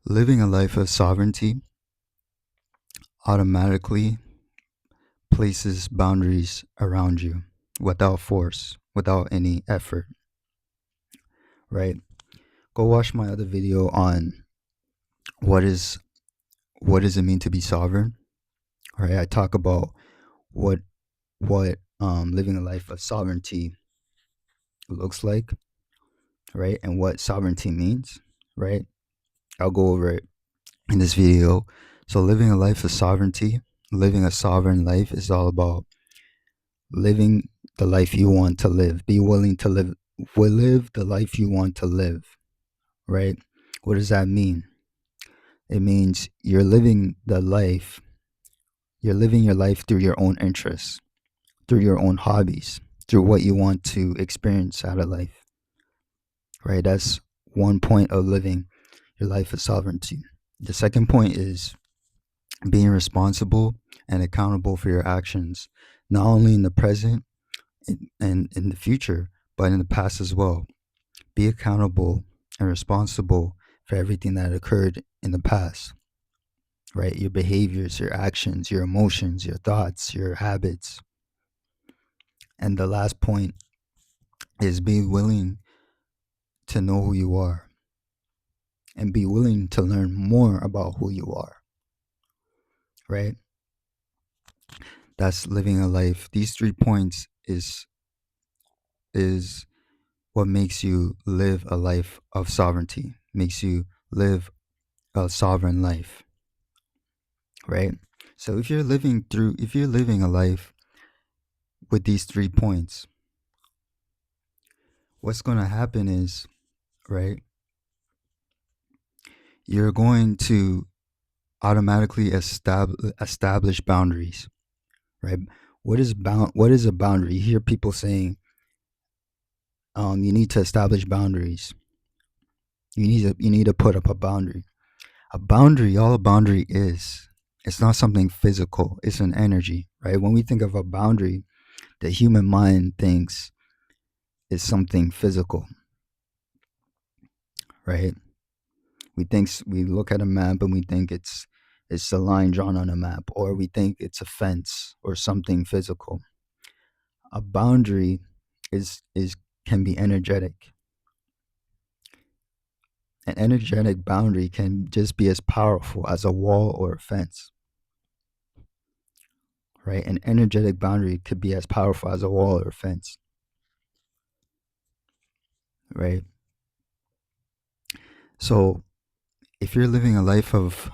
Living a life of sovereignty automatically places boundaries around you without force, without any effort, right? Go watch my other video on what is what does it mean to be sovereign, right? I talk about what living a life of sovereignty looks like, right? And what sovereignty means, right? I'll go over it in this video. So living a life of sovereignty, living a sovereign life is all about living the life you want to live. Be willing to live the life you want to live, right? What does that mean? It means you're living your life through your own interests, through your own hobbies, through what you want to experience out of life, right? That's one point of living your life of sovereignty. The second point is being responsible and accountable for your actions, not only in the present and in the future, but in the past as well. Be accountable and responsible for everything that occurred in the past, right? Your behaviors, your actions, your emotions, your thoughts, your habits. And the last point is be willing to know who you are and be willing to learn more about who you are, right? That's living a life. These 3 points is what makes you live a life of sovereignty, makes you live a sovereign life, right? So if you're living a life with these 3 points, what's going to happen is, right, you're going to automatically establish boundaries, right? What is a boundary? You hear people saying, you need to establish boundaries. You need to put up a boundary. All a boundary is, it's not something physical. It's an energy, right? When we think of a boundary, the human mind thinks it's something physical, right? We look at a map and we think it's a line drawn on a map, or we think it's a fence or something physical. A boundary is can be energetic. An energetic boundary can just be as powerful as a wall or a fence, right? An energetic boundary could be as powerful as a wall or a fence, right? So if you're living a life of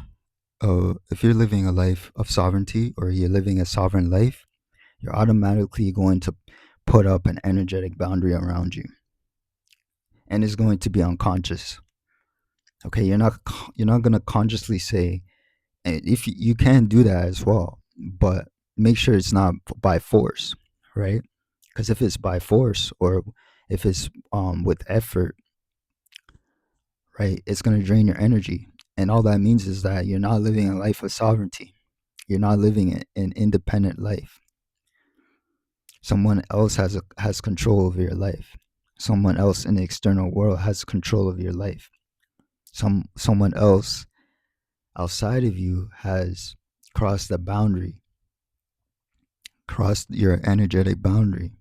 if you're living a life of sovereignty, or you're living a sovereign life, you're automatically going to put up an energetic boundary around you, and it's going to be unconscious. Okay, you're not going to consciously say, and if you can do that as well, but make sure it's not by force, right? Because if it's by force, or if it's with effort, right, it's going to drain your energy, and all that means is that you're not living a life of sovereignty. You're not living an independent life. Someone else has control over your life. Someone else in the external world has control of your life. Someone else outside of you has crossed the boundary, crossed your energetic boundary,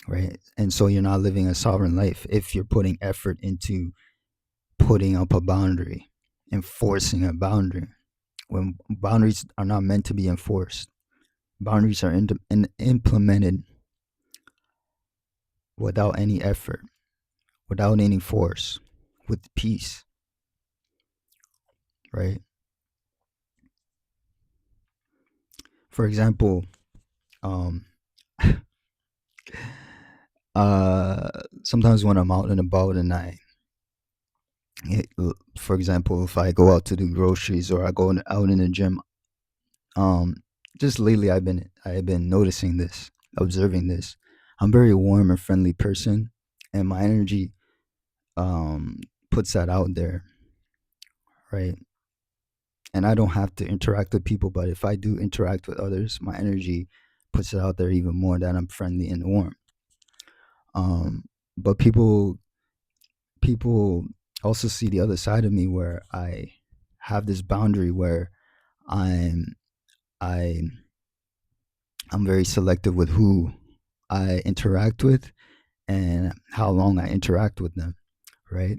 right? And so you're not living a sovereign life if you're putting effort into putting up a boundary, enforcing a boundary, when boundaries are not meant to be enforced. Boundaries are implemented without any effort, without any force, with peace, right? For example, um, uh, sometimes when I'm out and about and for example, if I go out to do groceries, or I go out in the gym, um, just lately I've been noticing this, observing this. I'm a very warm and friendly person, and my energy um puts that out there, right? And I don't have to interact with people, but if I do interact with others, my energy puts it out there even more that I'm friendly and warm. But people also see the other side of me where I have this boundary where I'm I I'm very selective with who I interact with and how long I interact with them, right?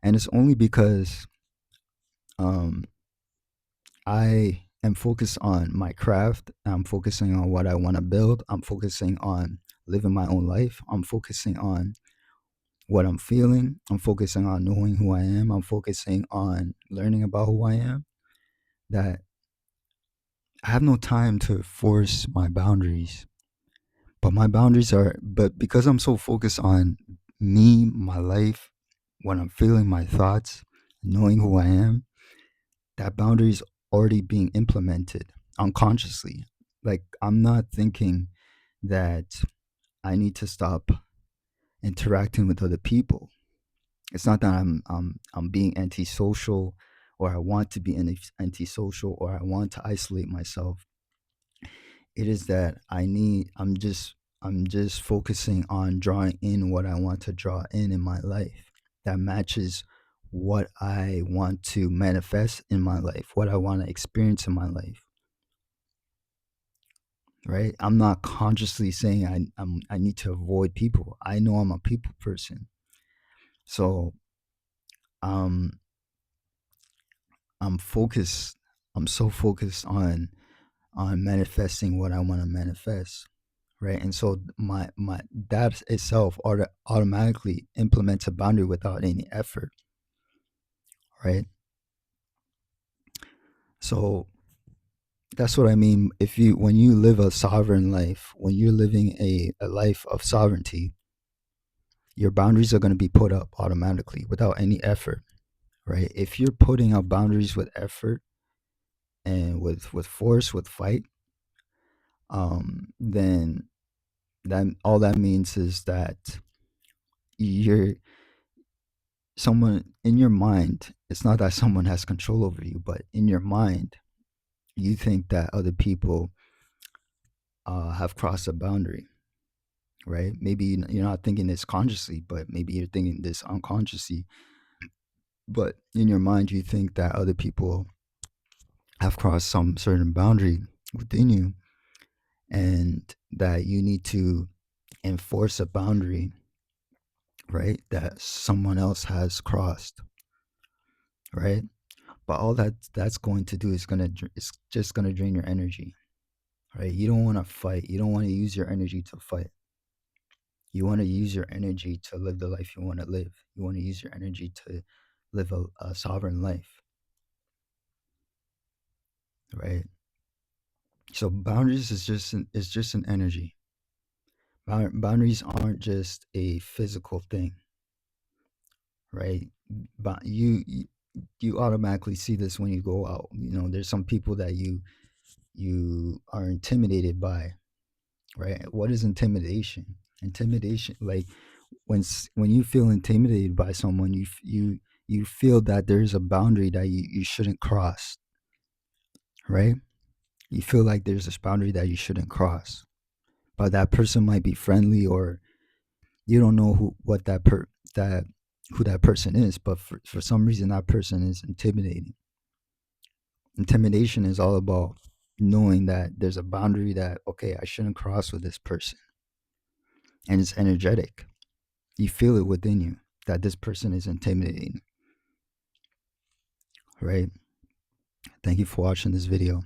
And it's only because um, I am focused on my craft. I'm focusing on what I want to build. I'm focusing on living my own life. I'm focusing on what I'm feeling. I'm focusing on knowing who I am. I'm focusing on learning about who I am. That I have no time to force my boundaries. But my boundaries are, but because I'm so focused on me, my life, what I'm feeling, my thoughts, knowing who I am, that boundary is already being implemented unconsciously. Like I'm not thinking that I need to stop interacting with other people. It's not that I'm being antisocial or I want to be antisocial or I want to isolate myself. It is that I'm just focusing on drawing in what I want to draw in my life that matches what I want to manifest in my life, what I want to experience in my life, right? I'm not consciously saying I need to avoid people. I know I'm a people person. So um I'm focused I'm so focused on manifesting what I want to manifest, right? And so my that itself automatically implements a boundary without any effort, right? So that's what I mean. If you when you live a sovereign life, when you're living a life of sovereignty, your boundaries are going to be put up automatically without any effort, right? If you're putting up boundaries with effort and with force, with fight, then that all that means is that you're someone in your mind. It's not that someone has control over you, but in your mind, you think that other people have crossed a boundary, right? Maybe you're not thinking this consciously, but maybe you're thinking this unconsciously. But in your mind, you think that other people have crossed some certain boundary within you and that you need to enforce a boundary, right? That someone else has crossed, right? But all that's going to do is it's just gonna drain your energy, right? You don't want to fight. You don't want to use your energy to fight. You want to use your energy to live the life you want to live. You want to use your energy to live a sovereign life, right? So boundaries is just an energy. Boundaries aren't just a physical thing, right? But you automatically see this when you go out. There's some people that you are intimidated by, right? What is intimidation? Intimidation, like when you feel intimidated by someone, you feel that there's a boundary that you shouldn't cross, right? You feel like there's this boundary that you shouldn't cross, but that person might be friendly, or you don't know that who that person is, but for some reason that person is intimidating. Intimidation is all about knowing that there's a boundary that, okay, I shouldn't cross with this person, and it's energetic. You feel it within you that this person is intimidating, right? Thank you for watching this video.